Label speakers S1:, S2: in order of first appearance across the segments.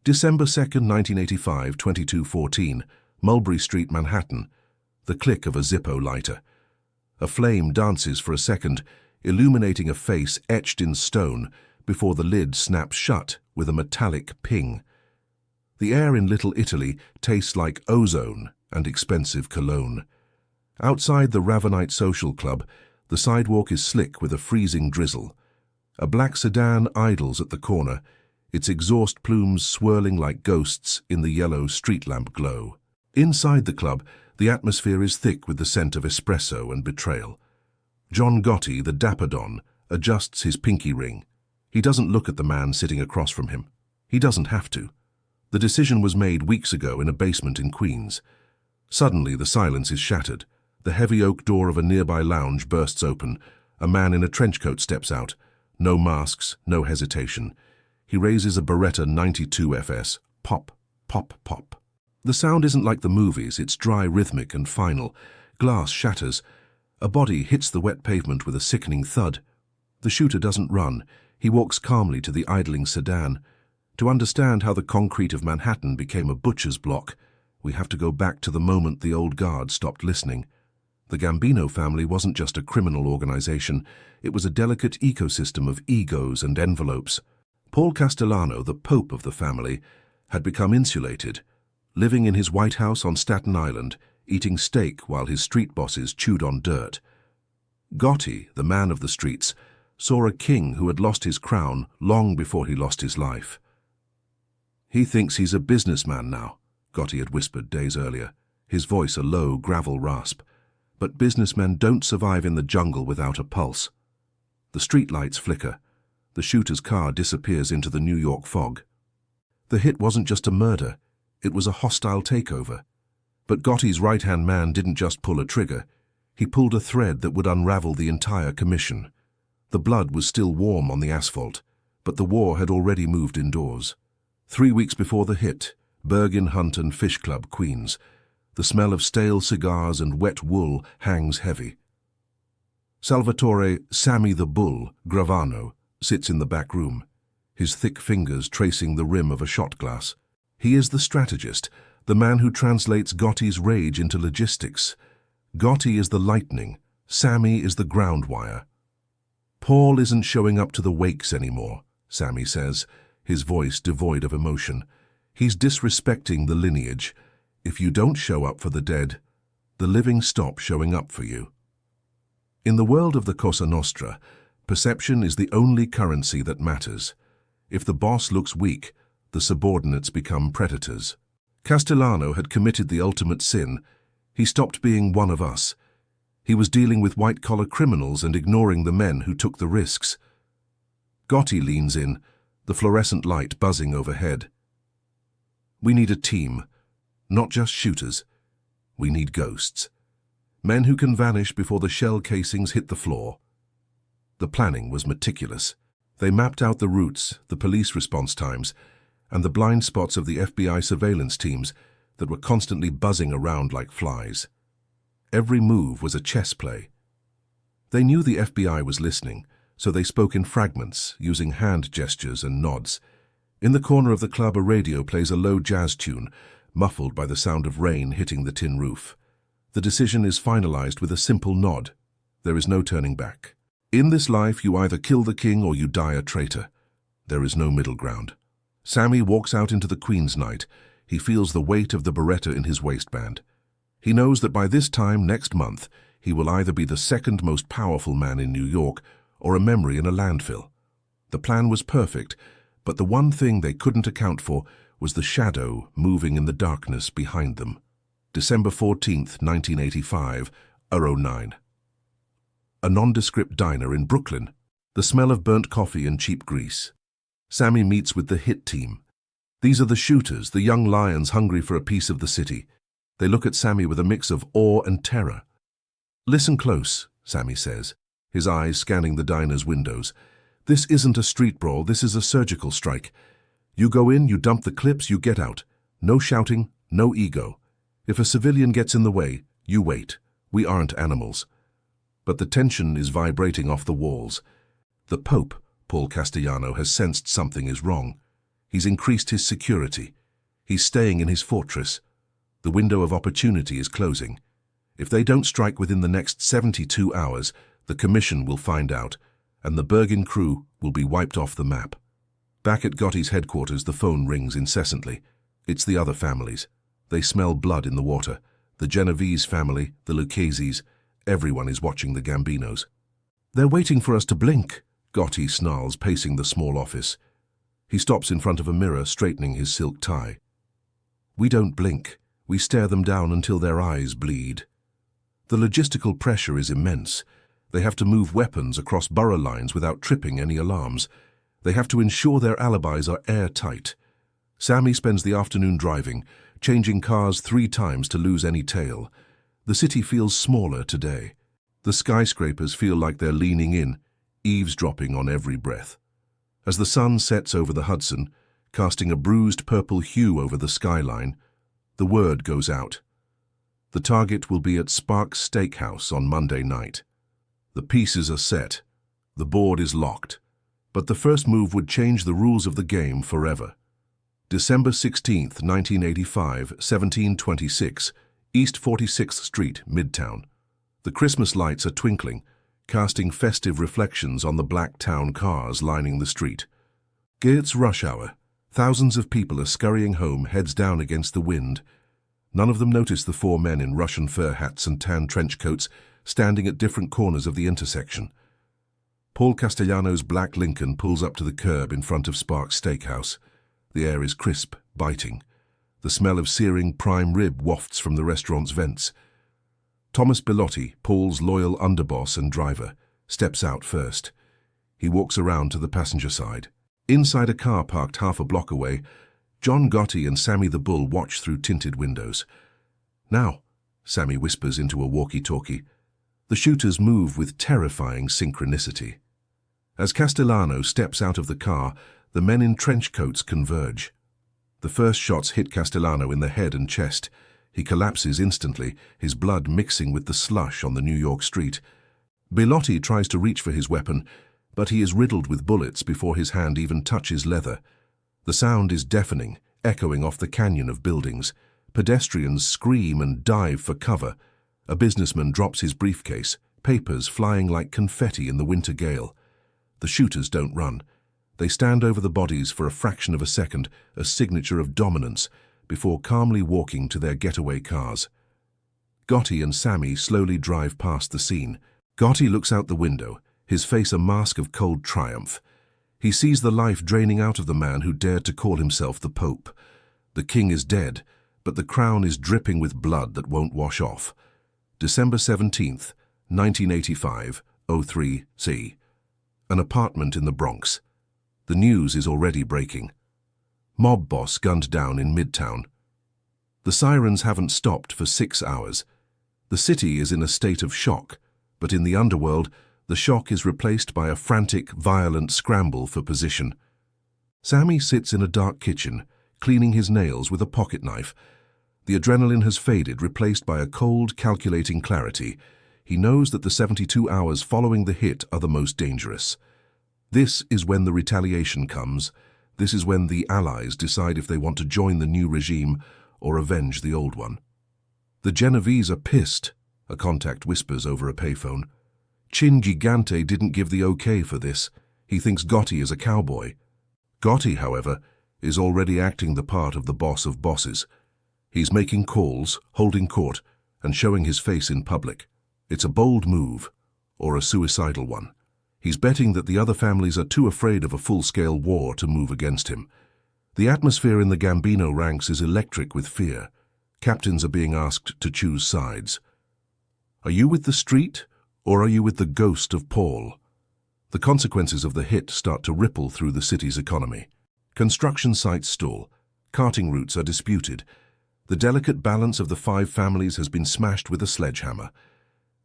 S1: December 2nd, 1985, 22:14, Mulberry Street, Manhattan. The click of a Zippo lighter. A flame dances for a second, illuminating a face etched in stone before the lid snaps shut with a metallic ping. The air in Little Italy tastes like ozone and expensive cologne. Outside the Ravenite Social Club, the sidewalk is slick with a freezing drizzle. A black sedan idles at the corner, its exhaust plumes swirling like ghosts in the yellow street lamp glow. Inside the club, the atmosphere is thick with the scent of espresso and betrayal. John Gotti, the dapper don, adjusts his pinky ring. He doesn't look at the man sitting across from him. He doesn't have to. The decision was made weeks ago in a basement in Queens. Suddenly, the silence is shattered. The heavy oak door of a nearby lounge bursts open. A man in a trench coat steps out. No masks, no hesitation. He raises a Beretta 92 FS. Pop, pop, pop. The sound isn't like the movies, it's dry, rhythmic and final. Glass shatters. A body hits the wet pavement with a sickening thud. The shooter doesn't run. He walks calmly to the idling sedan. To understand how the concrete of Manhattan became a butcher's block, we have to go back to the moment the old guard stopped listening. The Gambino family wasn't just a criminal organization, it was a delicate ecosystem of egos and envelopes. Paul Castellano, the pope of the family, had become insulated, living in his White House on Staten Island, eating steak while his street bosses chewed on dirt. Gotti, the man of the streets, saw a king who had lost his crown long before he lost his life. "He thinks he's a businessman now," Gotti had whispered days earlier, his voice a low gravel rasp. But businessmen don't survive in the jungle without a pulse. The streetlights flicker. The shooter's car disappears into the New York fog. The hit wasn't just a murder, it was a hostile takeover. But Gotti's right-hand man didn't just pull a trigger, he pulled a thread that would unravel the entire commission. The blood was still warm on the asphalt, but the war had already moved indoors. 3 weeks before the hit, Bergin Hunt and Fish Club, Queens. The smell of stale cigars and wet wool hangs heavy. Salvatore "Sammy the Bull" Gravano sits in the back room, his thick fingers tracing the rim of a shot glass. He is the strategist, the man who translates Gotti's rage into logistics. Gotti is the lightning, Sammy is the ground wire. "Paul isn't showing up to the wakes anymore," Sammy says, his voice devoid of emotion. "He's disrespecting the lineage. If you don't show up for the dead, the living stop showing up for you." In the world of the Cosa Nostra, perception is the only currency that matters. If the boss looks weak, the subordinates become predators. Castellano had committed the ultimate sin. He stopped being one of us. He was dealing with white-collar criminals and ignoring the men who took the risks. Gotti leans in, the fluorescent light buzzing overhead. "We need a team. Not just shooters. We need ghosts. Men who can vanish before the shell casings hit the floor." The planning was meticulous. They mapped out the routes, the police response times, and the blind spots of the FBI surveillance teams that were constantly buzzing around like flies. Every move was a chess play. They knew the FBI was listening, so they spoke in fragments, using hand gestures and nods. In the corner of the club, a radio plays a low jazz tune, muffled by the sound of rain hitting the tin roof. The decision is finalized with a simple nod. There is no turning back. In this life, you either kill the king or you die a traitor. There is no middle ground. Sammy walks out into the Queen's night. He feels the weight of the Beretta in his waistband. He knows that by this time next month, he will either be the second most powerful man in New York or a memory in a landfill. The plan was perfect, but the one thing they couldn't account for was the shadow moving in the darkness behind them. December 14th, 1985, 09. A nondescript diner in Brooklyn. The smell of burnt coffee and cheap grease. Sammy meets with the hit team. These are the shooters, the young lions hungry for a piece of the city. They look at Sammy with a mix of awe and terror. "Listen close," Sammy says, his eyes scanning the diner's windows. "This isn't a street brawl, this is a surgical strike. You go in, you dump the clips, you get out. No shouting, no ego. If a civilian gets in the way, you wait. We aren't animals." But the tension is vibrating off the walls. The Pope, Paul Castellano, has sensed something is wrong. He's increased his security. He's staying in his fortress. The window of opportunity is closing. If they don't strike within the next 72 hours, the Commission will find out, and the Bergen crew will be wiped off the map. Back at Gotti's headquarters, the phone rings incessantly. It's the other families. They smell blood in the water. The Genovese family, the Lucchese's, everyone is watching the Gambinos. "They're waiting for us to blink," Gotti snarls, pacing the small office. He stops in front of a mirror, straightening his silk tie. "We don't blink. We stare them down until their eyes bleed." The logistical pressure is immense. They have to move weapons across borough lines without tripping any alarms. They have to ensure their alibis are airtight. Sammy spends the afternoon driving, changing cars 3 times to lose any tail. The city feels smaller today. The skyscrapers feel like they're leaning in, eavesdropping on every breath. As the sun sets over the Hudson, casting a bruised purple hue over the skyline, the word goes out. The target will be at Sparks Steakhouse on Monday night. The pieces are set. The board is locked. But the first move would change the rules of the game forever. December 16th, 1985, 1726, East 46th Street, Midtown. The Christmas lights are twinkling, casting festive reflections on the black town cars lining the street. It's rush hour. Thousands of people are scurrying home, heads down against the wind. None of them notice the 4 men in Russian fur hats and tan trench coats standing at different corners of the intersection. Paul Castellano's black Lincoln pulls up to the curb in front of Sparks Steakhouse. The air is crisp, biting. The smell of searing prime rib wafts from the restaurant's vents. Thomas Bellotti, Paul's loyal underboss and driver, steps out first. He walks around to the passenger side. Inside a car parked half a block away, John Gotti and Sammy the Bull watch through tinted windows. "Now," Sammy whispers into a walkie-talkie. The shooters move with terrifying synchronicity. As Castellano steps out of the car, the men in trench coats converge. The first shots hit Castellano in the head and chest. He collapses instantly, his blood mixing with the slush on the New York street. Bellotti tries to reach for his weapon, but he is riddled with bullets before his hand even touches leather. The sound is deafening, echoing off the canyon of buildings. Pedestrians scream and dive for cover. A businessman drops his briefcase, papers flying like confetti in the winter gale. The shooters don't run. They stand over the bodies for a fraction of a second, a signature of dominance, before calmly walking to their getaway cars. Gotti and Sammy slowly drive past the scene. Gotti looks out the window, his face a mask of cold triumph. He sees the life draining out of the man who dared to call himself the Pope. The king is dead, but the crown is dripping with blood that won't wash off. December 17th, 1985, 03 C. An apartment in the Bronx. The news is already breaking. Mob boss gunned down in Midtown. The sirens haven't stopped for 6 hours. The city is in a state of shock, but in the underworld, the shock is replaced by a frantic, violent scramble for position. Sammy sits in a dark kitchen, cleaning his nails with a pocket knife. The adrenaline has faded, replaced by a cold, calculating clarity. He knows that the 72 hours following the hit are the most dangerous. This is when the retaliation comes. This is when the Allies decide if they want to join the new regime or avenge the old one. "The Genovese are pissed," a contact whispers over a payphone. "Chin Gigante didn't give the okay for this. He thinks Gotti is a cowboy." Gotti, however, is already acting the part of the boss of bosses. He's making calls, holding court, and showing his face in public. It's a bold move, or a suicidal one. He's betting that the other families are too afraid of a full-scale war to move against him. The atmosphere in the Gambino ranks is electric with fear. Captains are being asked to choose sides. Are you with the street, or are you with the ghost of Paul? The consequences of the hit start to ripple through the city's economy. Construction sites stall. Carting routes are disputed. The delicate balance of the 5 families has been smashed with a sledgehammer.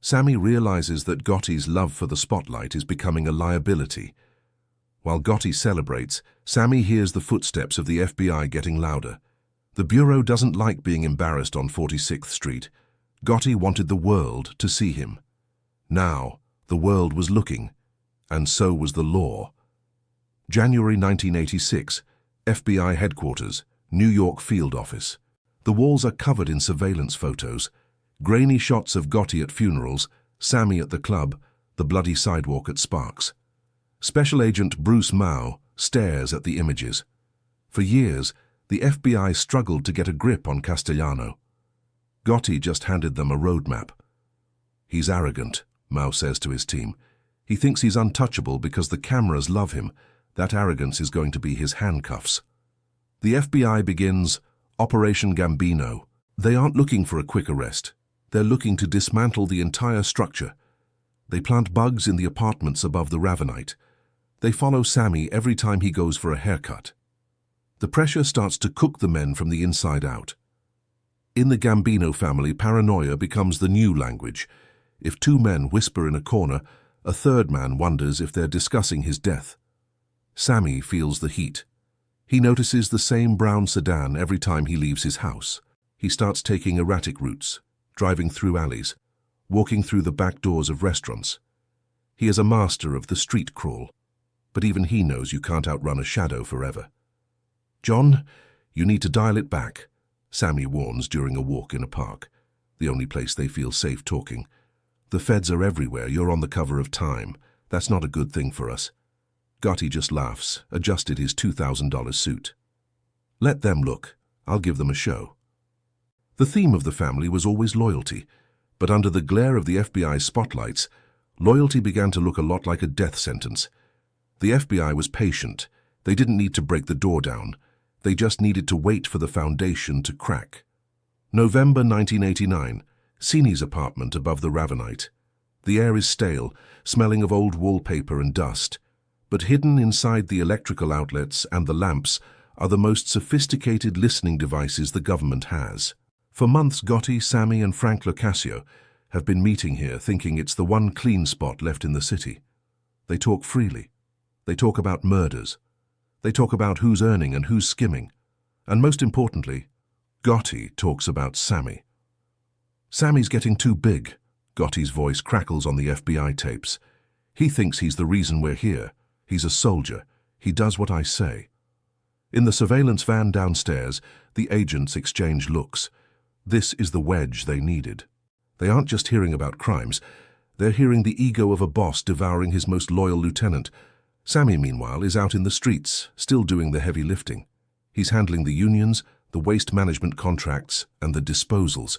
S1: Sammy realizes that Gotti's love for the spotlight is becoming a liability. While Gotti celebrates, Sammy hears the footsteps of the FBI getting louder. The Bureau doesn't like being embarrassed on 46th Street. Gotti wanted the world to see him. Now, the world was looking, and so was the law. January 1986, FBI headquarters, New York field office. The walls are covered in surveillance photos, grainy shots of Gotti at funerals, Sammy at the club, the bloody sidewalk at Sparks. Special Agent Bruce Mao stares at the images. For years, the FBI struggled to get a grip on Castellano. Gotti just handed them a roadmap. He's arrogant, Mao says to his team. He thinks he's untouchable because the cameras love him. That arrogance is going to be his handcuffs. The FBI begins Operation Gambino. They aren't looking for a quick arrest. They're looking to dismantle the entire structure. They plant bugs in the apartments above the Ravenite. They follow Sammy every time he goes for a haircut. The pressure starts to cook the men from the inside out. In the Gambino family, paranoia becomes the new language. If two men whisper in a corner, a third man wonders if they're discussing his death. Sammy feels the heat. He notices the same brown sedan every time he leaves his house. He starts taking erratic routes, driving through alleys, walking through the back doors of restaurants. He is a master of the street crawl, but even he knows you can't outrun a shadow forever. "John, you need to dial it back," Sammy warns during a walk in a park, the only place they feel safe talking. "The feds are everywhere. You're on the cover of Time. That's not a good thing for us." Gotti just laughs, adjusted his $2,000 suit. "Let them look. I'll give them a show." The theme of the family was always loyalty, but under the glare of the FBI's spotlights, loyalty began to look a lot like a death sentence. The FBI was patient. They didn't need to break the door down. They just needed to wait for the foundation to crack. November 1989, Sini's apartment above the Ravenite. The air is stale, smelling of old wallpaper and dust. But hidden inside the electrical outlets and the lamps are the most sophisticated listening devices the government has. For months, Gotti, Sammy, and Frank Locascio have been meeting here, thinking it's the one clean spot left in the city. They talk freely. They talk about murders. They talk about who's earning and who's skimming. And most importantly, Gotti talks about Sammy. "Sammy's getting too big," Gotti's voice crackles on the FBI tapes. "He thinks he's the reason we're here. He's a soldier. He does what I say." In the surveillance van downstairs, the agents exchange looks. This is the wedge they needed. They aren't just hearing about crimes. They're hearing the ego of a boss devouring his most loyal lieutenant. Sammy, meanwhile, is out in the streets, still doing the heavy lifting. He's handling the unions, the waste management contracts, and the disposals.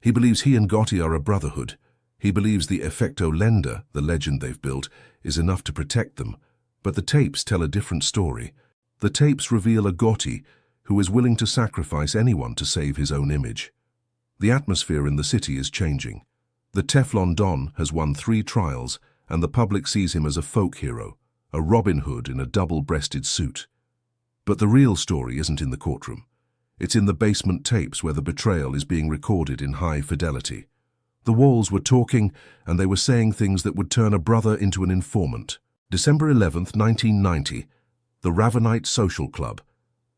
S1: He believes he and Gotti are a brotherhood. He believes the effecto lender, the legend they've built, is enough to protect them. But the tapes tell a different story. The tapes reveal a Gotti who is willing to sacrifice anyone to save his own image. The atmosphere in the city is changing. The Teflon Don has won 3 trials, and the public sees him as a folk hero, a Robin Hood in a double-breasted suit. But the real story isn't in the courtroom. It's in the basement tapes where the betrayal is being recorded in high fidelity. The walls were talking, and they were saying things that would turn a brother into an informant. December 11th, 1990, the Ravenite Social Club.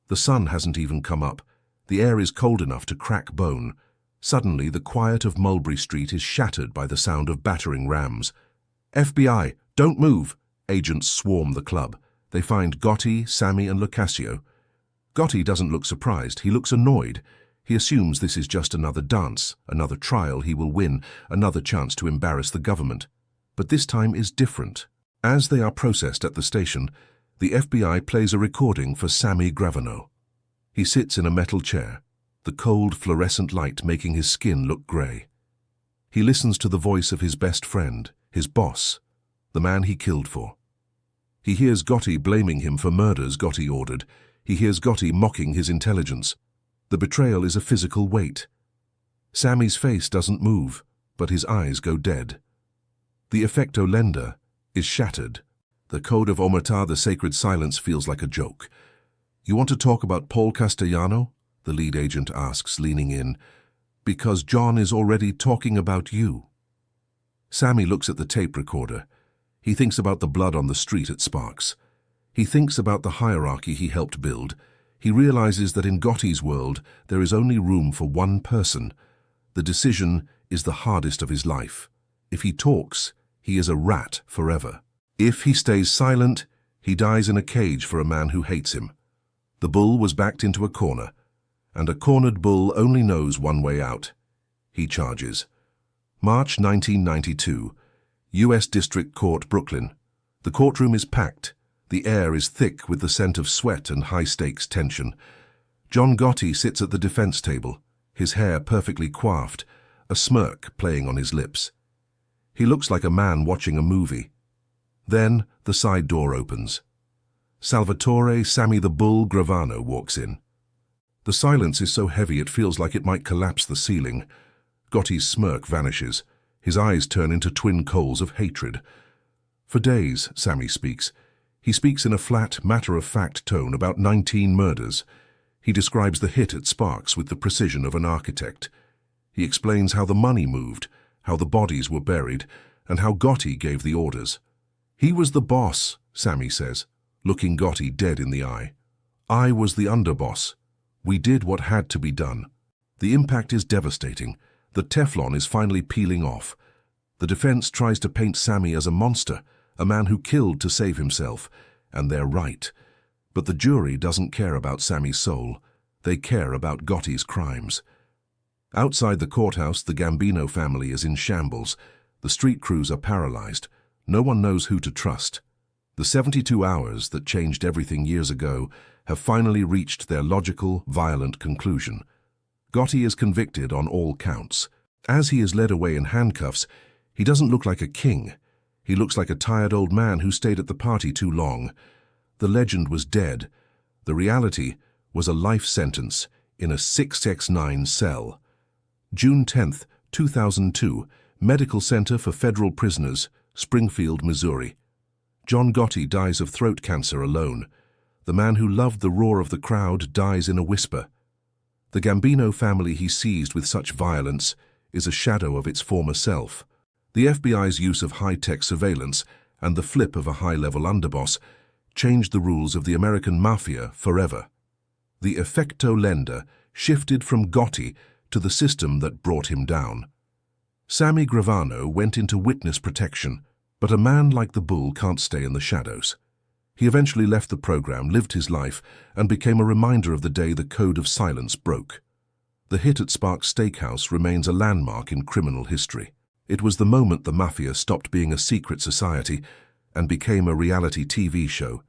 S1: The sun hasn't even come up. The air is cold enough to crack bone. Suddenly, the quiet of Mulberry Street is shattered by the sound of battering rams. "FBI, don't move!" Agents swarm the club. They find Gotti, Sammy, and Locascio. Gotti doesn't look surprised. He looks annoyed. He assumes this is just another dance, another trial he will win, another chance to embarrass the government. But this time is different. As they are processed at the station, the FBI plays a recording for Sammy Gravano. He sits in a metal chair, the cold fluorescent light making his skin look grey. He listens to the voice of his best friend, his boss, the man he killed for. He hears Gotti blaming him for murders Gotti ordered. He hears Gotti mocking his intelligence. The betrayal is a physical weight. Sammy's face doesn't move, but his eyes go dead. The effecto lender is shattered. The code of Omerta, the sacred silence, feels like a joke. "You want to talk about Paul Castellano?" the lead agent asks, leaning in. "Because John is already talking about you." Sammy looks at the tape recorder. He thinks about the blood on the street at Sparks. He thinks about the hierarchy he helped build. He realizes that in Gotti's world, there is only room for one person. The decision is the hardest of his life. If he talks, he is a rat forever. If he stays silent, he dies in a cage for a man who hates him. The bull was backed into a corner, and a cornered bull only knows one way out. He charges. March 1992, U.S. District Court, Brooklyn. The courtroom is packed. The air is thick with the scent of sweat and high-stakes tension. John Gotti sits at the defense table, his hair perfectly coiffed, a smirk playing on his lips. He looks like a man watching a movie. Then the side door opens. Salvatore "Sammy the Bull" Gravano walks in. The silence is so heavy it feels like it might collapse the ceiling. Gotti's smirk vanishes. His eyes turn into twin coals of hatred. For days, Sammy speaks. He speaks in a flat, matter-of-fact tone about 19 murders. He describes the hit at Sparks with the precision of an architect. He explains how the money moved, how the bodies were buried, and how Gotti gave the orders. "He was the boss," Sammy says, looking Gotti dead in the eye. "I was the underboss. We did what had to be done." The impact is devastating. The Teflon is finally peeling off. The defense tries to paint Sammy as a monster, a man who killed to save himself, and they're right. But the jury doesn't care about Sammy's soul. They care about Gotti's crimes. Outside the courthouse, the Gambino family is in shambles. The street crews are paralyzed. No one knows who to trust. The 72 hours that changed everything years ago have finally reached their logical, violent conclusion. Gotti is convicted on all counts. As he is led away in handcuffs, he doesn't look like a king. He looks like a tired old man who stayed at the party too long. The legend was dead. The reality was a life sentence in a 6x9 cell. June 10, 2002, Medical Center for Federal Prisoners, Springfield, Missouri. John Gotti dies of throat cancer alone. The man who loved the roar of the crowd dies in a whisper. The Gambino family he seized with such violence is a shadow of its former self. The FBI's use of high-tech surveillance and the flip of a high-level underboss changed the rules of the American mafia forever. The effecto lender shifted from Gotti to the system that brought him down. Sammy Gravano went into witness protection, but a man like the bull can't stay in the shadows. He eventually left the program, lived his life, and became a reminder of the day the code of silence broke. The hit at Sparks Steakhouse remains a landmark in criminal history. It was the moment the mafia stopped being a secret society and became a reality TV show,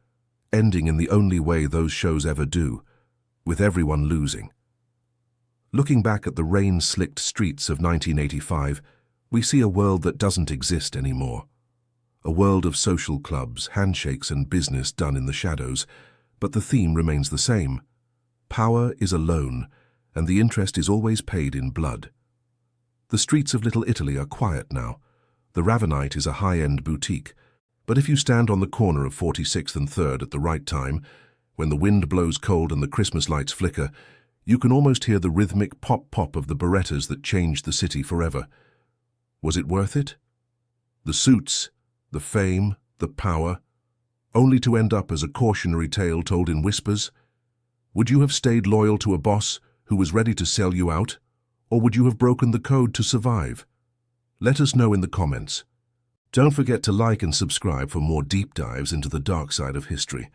S1: ending in the only way those shows ever do, with everyone losing. Looking back at the rain-slicked streets of 1985, we see a world that doesn't exist anymore. A world of social clubs, handshakes, and business done in the shadows, but the theme remains the same. Power is a loan, and the interest is always paid in blood. The streets of Little Italy are quiet now. The Ravenite is a high-end boutique, but if you stand on the corner of 46th and 3rd at the right time, when the wind blows cold and the Christmas lights flicker, you can almost hear the rhythmic pop-pop of the Berettas that changed the city forever. Was it worth it? The suits, the fame, the power, only to end up as a cautionary tale told in whispers? Would you have stayed loyal to a boss who was ready to sell you out, or would you have broken the code to survive? Let us know in the comments. Don't forget to like and subscribe for more deep dives into the dark side of history.